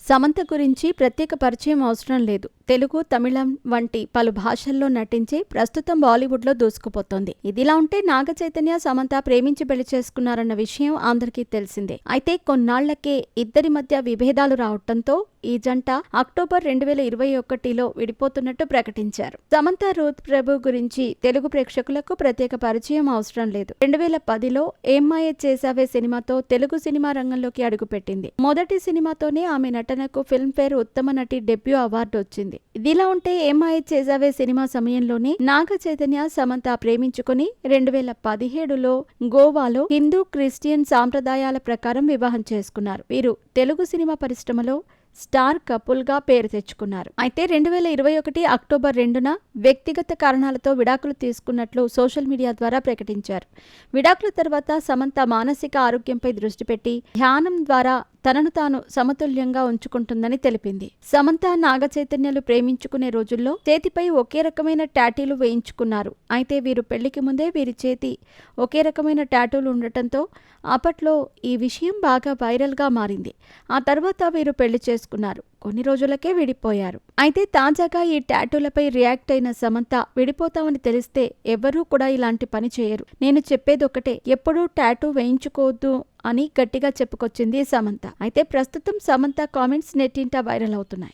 సమంత గురించి ప్రత్యేక పరిచయం అవసరం లేదు. తెలుగు, తమిళం వంటి పలు భాషల్లో నటించి ప్రస్తుతం బాలీవుడ్లో దూసుకుపోతోంది. ఇదిలా ఉంటే నాగ చైతన్య, సమంత ప్రేమించి పెళ్లి చేసుకున్నారన్న విషయం అందరికీ తెలిసిందే. అయితే కొన్నాళ్లకే ఇద్దరి మధ్య విభేదాలు రావడంతో ఈ జంట అక్టోబర్ 2021లో విడిపోతున్నట్టు ప్రకటించారు. సమంత రూత్ ప్రభు గురించి తెలుగు ప్రేక్షకులకు ప్రత్యేక పరిచయం అవసరం లేదు. 2010లో ఏమ్మాయ చేసావే సినిమాతో తెలుగు సినిమా రంగంలోకి అడుగుపెట్టింది. మొదటి సినిమాతోనే ఆమె నటనకు ఫిల్మ్ఫేర్ ఉత్తమ నటి డెబ్యూ అవార్డు వచ్చింది. ఇదిలా ఉంటే ఏమ్మాయ చేసావే సినిమా సమయంలోనే నాగ చైతన్య, సమంత ప్రేమించుకుని 2017లో గోవాలో హిందూ క్రిస్టియన్ సాంప్రదాయాల ప్రకారం వివాహం చేసుకున్నారు. వీరు తెలుగు సినిమా పరిశ్రమలో స్టార్ కపుల్ గా పేరు తెచ్చుకున్నారు. అయితే 2021 అక్టోబర్ 2న వ్యక్తిగత కారణాలతో విడాకులు తీసుకున్నట్లు సోషల్ మీడియా ద్వారా ప్రకటించారు. విడాకుల తర్వాత సమంత మానసిక ఆరోగ్యంపై దృష్టి పెట్టి ధ్యానం ద్వారా తనను తాను సమతుల్యంగా ఉంచుకుంటుందని తెలిపింది. సమంత, నాగ చైతన్యలు ప్రేమించుకునే రోజుల్లో చేతిపై ఒకే రకమైన టాటూలు వేయించుకున్నారు. అయితే వీరు పెళ్లికి ముందే వీరి చేతి ఒకే రకమైన టాటూలు ఉండటంతో అప్పట్లో ఈ విషయం బాగా వైరల్ గా మారింది. ఆ తర్వాత వీరు పెళ్లి చేసుకున్నారు. కొన్ని రోజులకే విడిపోయారు. అయితే తాజాగా ఈ టాటూలపై రియాక్ట్ అయిన సమంత, విడిపోతామని తెలిస్తే ఎవ్వరూ కూడా ఇలాంటి పని చేయరు. నేను చెప్పేదొక్కటే, ఎప్పుడూ టాటూ వేయించుకోవద్దు అని గట్టిగా చెప్పుకొచ్చింది సమంత. అయితే ప్రస్తుతం సమంత కామెంట్స్ నెట్టింట వైరల్ అవుతున్నాయి.